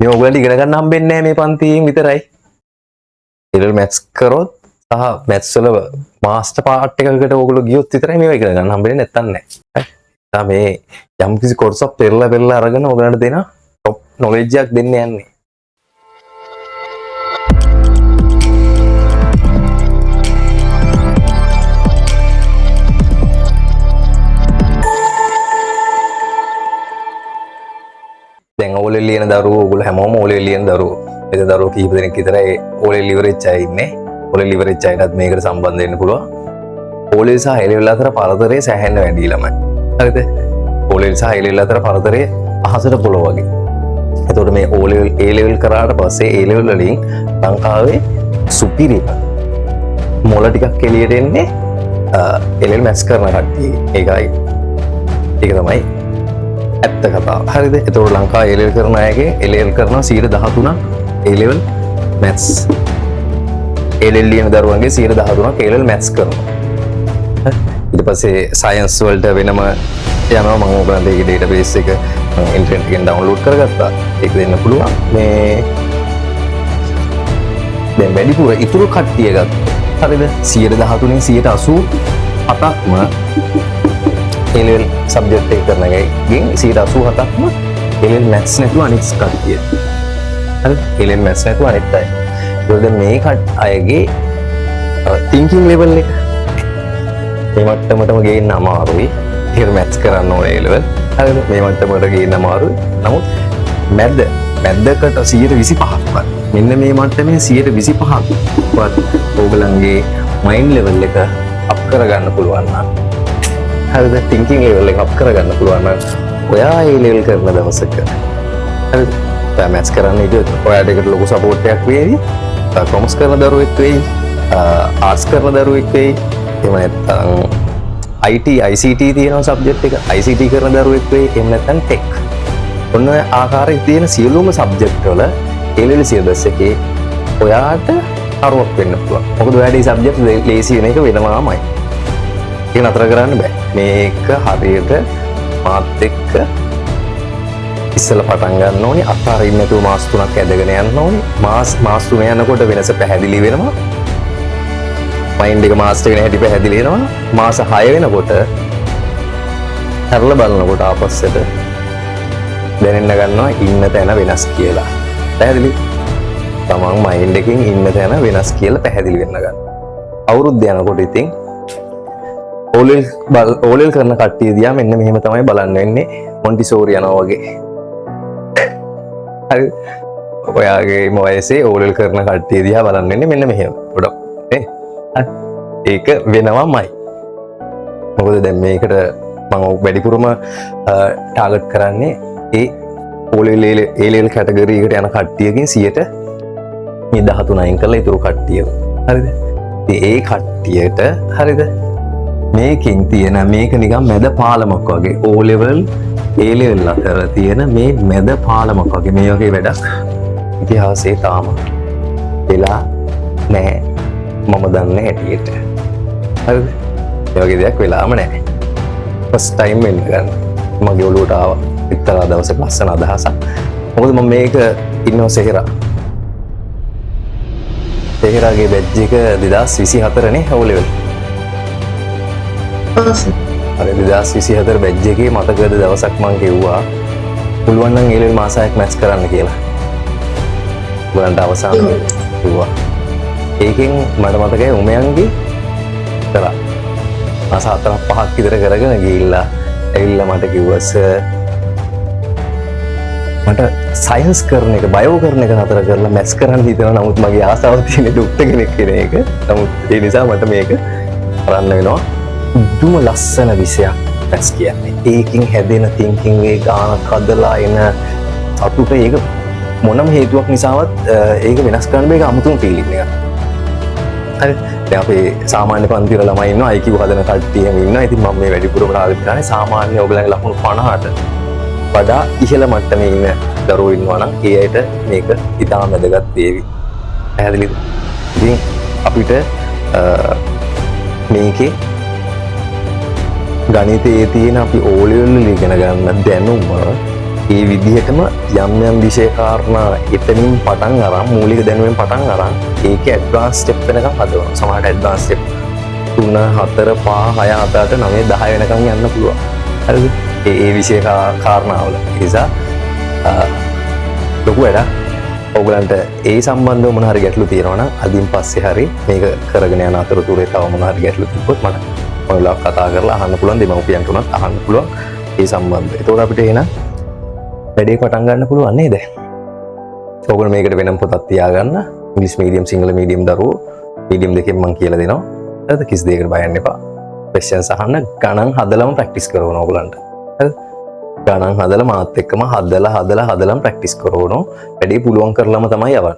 මේ ඔයගලන්ට ඉගෙන ගන්න හම්බෙන්නේ නැහැ මේ පන්තියෙන් විතරයි. A-level maths කරොත් සහ maths වල මාස්ටර් පාර්ට් එකකට ඔයගොල්ලෝ ගියොත් විතරයි මේවා ඉගෙන ගන්න හම්බෙන්නේ නැත්තම් නැහැ. හරි. මේ යම් කිසි course එකක් පෙරලා අරගෙන ඔයගලන්ට දෙන top knowledge එකක් දෙන්න යන්නේ. දැන් ඕලෙල් ලියන දරුවෝ ඔයගොල්ලෝ හැමෝම ඕලෙල් ලියන දරුවෝ. ඒක දරුවෝ කීප දෙනෙක් විතරයි ඕලෙල් ඉවරෙච්ච අය ඉන්නේ. ඕලෙල් ඉවරෙච්ච අයටත් මේකට සම්බන්ධ වෙන්න පුළුවන්. ඕලෙල් සහ A-level අතර පරතරය සෑහෙන්න වැඩි ළමයි. හරිද? ඕලෙල් සහ A-level අතර පරතරය අහසට පොළොව වගේ. එතකොට මේ ඕලෙල් A-level කරාට පස්සේ A-level වලින් ලංකාවේ සුපිරිම මොළ ටිකක් එළියට එන්නේ A-level maths කරන කට්ටිය. ඒක තමයි ඇත්ත කතාව. හරිද? එතකොට ලංකාවේ A-level කරන අයගේ A-level කරනවා 13%ක් A-level maths. A-level ලියන දරුවන්ගේ 13%ක් A-level maths කරනවා. ඊට පස්සේ science වලට වෙනම යනවා. මම ඔයගලන්ට ඒකේ database එක ඉන්ටර්නෙට් එකෙන් download කරගත්තා. ඒක දෙන්න පුළුවන්. මේ දැන් වැඩිපුර ඉතුරු කට්ටිය ගත්තා. හරිද? 13%න් 87%ක්ම A-level subject එක කරන එකෙන් 87%ක්ම A-level maths නැතුව අනිත් කට්ටිය. හරිද? A-level maths නැතුව අනිත් අය. ඒකද මේ අයගේ thinking level එක මේ මට්ටමටම ගේන්න අමාරුයි. A-level maths කරන්න ඕනේ A-level. හරිද? මේ මට්ටමට ගේන්න අමාරුයි. නමුත් මැද්දකට 125ක්වත් මෙන්න මේ මට්ටමේ 125ක්වත් ඕගලන්ගේ mind level එක up කරගන්න පුළුවන් නම් හරිද? thinking level එක up කරගන්න පුළුවන් නම් ඔයා A-level කරන දවසක හරිද? ඔයා maths කරන්න ඉතින් ඔයාට ඒකට ලොකු support එකක් වෙයි. commerce කරන දරුවෙක් වෙයි. arts කරන දරුවෙක් වෙයි. එහෙම නැත්නම් IT ICT තියෙන subject එක ICT කරන දරුවෙක් වෙයි. එහෙම නැත්නම් tech. ඔන්න ඔය ආකාරයේ තියෙන සියලුම subject වල A-level syllabus එකේ ඔයාට අරුවක් වෙන්න පුළුවන්. මොකද ඔයාට මේ subject ලේසි වෙන එක වෙනවාමයි. ඒක නතර කරන්න බෑ. මේක හරියට මාත් එක්ක ඉස්සෙල්ලා පටන් ගන්න ඕනේ. අතාරින්න නැතුව මාස 3ක් ඇදගෙන යන්න ඕනේ. මාස 3 යනකොට වෙනස පැහැදිලි වෙනවා. මයින්ඩ් එක මාස් එකේ හැටි පැහැදිලි වෙනවා. මාස 6 වෙනකොට කරලා බලනකොට ආපස්සට දැනෙන්න ගන්නවා ඉන්න තැන වෙනස් කියලා. පැහැදිලි? තමන් මයින්ඩ් එකෙන් ඉන්න තැන වෙනස් කියලා පැහැදිලි වෙන්න ගන්න. අවුරුද්ද යනකොට ඉතින් ඕලෙල් කරන කට්ටිය දිහා මෙන්න මෙහෙම තමයි බලන්න වෙන්නේ. මොන්ටිසෝරි යනවා වගේ. හරි. ඔයාගේ වයසේ ඕලෙල් කරන කට්ටිය දිහා බලන්න වෙන්නේ මෙන්න මෙහෙම. පොඩක් නේ. ඒක වෙනවමයි. මොකද දැන් මේකට මම වැඩිපුරම ටාගට් කරන්නේ ඒ ඕලෙල් A-level කැටගරි එකට යන කට්ටියකින් 13 අයින් කරලා ඉතුරු කට්ටිය. හරිද? ඒ කට්ටියට හරිද? මේකෙන් තියෙන මේක නිකන් මැද පාලමක් වගේ O-level A-level අතර තියෙන මේ මැද පාලමක් වගේ මේ වගේ වැඩක් ඉතිහාසයේ තාම වෙලා නැහැ මම දන්නේ හැටියට. හරිද? ඒ වගේ දෙයක් වෙලාම නැහැ. first time වෙන්න ගන්න. මගේ ඔළුවට ආවා එක්තරා දවසක ලස්සන අදහසක්. මොකද මම මේක ඉන්නවා සෙහෙරාගේ බැච් එක 2024 නේ O-level. හරි 2024 බැච් එකේ මතකද දවසක් මං කිව්වා පුළුවන් නම් A-level මාස 6ක් maths කරන්න කියලා. උගලන්ට අවසාන කිව්වා. ඒකෙන් මට මතකයි උමයන්ගේ කරා. මාස 4-5ක් විතර කරගෙන ගිහිල්ලා ඇවිල්ලා මට කිව්වා සර් මට සයන්ස් කරන එක බයෝ කරන එක නතර කරලා මැත්ස් කරන්න හිතෙනවා. නමුත් මගේ ආසාව තියෙන්නේ ડોක්ටර් කෙනෙක් වෙන එක. නමුත් ඒ නිසා මට මේක කරන්න වෙනවා. දුම ලස්සන විෂයක් මැත්ස් කියන්නේ. ඒකින් හැදෙන thinking එක ගානක් හදලා එන අතුට ඒක මොනම හේතුවක් නිසාවත් ඒක වෙනස් කරන්න බෑ. ඒක අමුතුම ෆීලිං එකක්. හරි. දැන් අපේ සාමාන්‍ය පන්ති වල ළමයි ඉන්නවා IQ හදන කට්ටියම ඉන්නවා. ඉතින් මම මේ වැඩිපුරම රාජ්‍ය කරන්නේ සාමාන්‍ය ඔයගලගේ ලකුණු 50ට වඩා ඉහළ මට්ටමේ ඉන්න දරුවෝ ඉන්නවා නම් ඒ අයට මේක ඉතාම වැදගත් වේවි. පැහැදිලිද? ඉතින් අපිට මේකේ ගණිතයේ තියෙන අපි O-level වල ඉගෙන ගන්න දැනුම ඒ විදිහටම යම් විෂය කාරණා එතනින් පටන් අරන් මූලික දැනුමෙන් පටන් අරන් ඒකේ ඇඩ්වාන්ස් ස්ටෙප් වෙනකම් හදවනවා. සමහරට ඇඩ්වාන්ස් ස්ටෙප් 3 4 5 6 7 8 9 10 වෙනකම් යන්න පුළුවන්. හරිද? ඒ විෂය කාරණාවල. ඒ නිසා ලොකු වැඩක්. ඔයගලන්ට ඒ සම්බන්ධව මොන හරි ගැටලු තියෙනවා නම් අදින් පස්සේ හරි මේක කරගෙන යන අතරතුරේ තව මොන හරි ගැටලු තිබ්බොත් මට ඔයාලා කතා කරලා අහන්න පුළුවන්. දෙමව්පියන්ට උනත් අහන්න පුළුවන් ඒ සම්බන්ධව. ඒතකොට අපිට එන වැඩේ පටන් ගන්න පුළුවන් නේද? ඔයගොල්ලෝ මේකට වෙනම පොතක් තියාගන්න. ඉංග්‍රීසි මීඩියම් සිංහල මීඩියම් දරුවෝ මීඩියම් දෙකෙන් මම කියලා දෙනවා. හරිද? කිසි දෙයකට බය වෙන්න එපා. ක්වෙස්චන්ස් අහන්න ගණන් හදලම ප්‍රැක්ටිස් කරනවා ඔයගලන්ට. හරිද? ගණන් හදලා මාත් එක්කම හදලාම ප්‍රැක්ටිස් කරනවා. වැඩේ පුළුවන් කරලම තමයි යවන්නේ.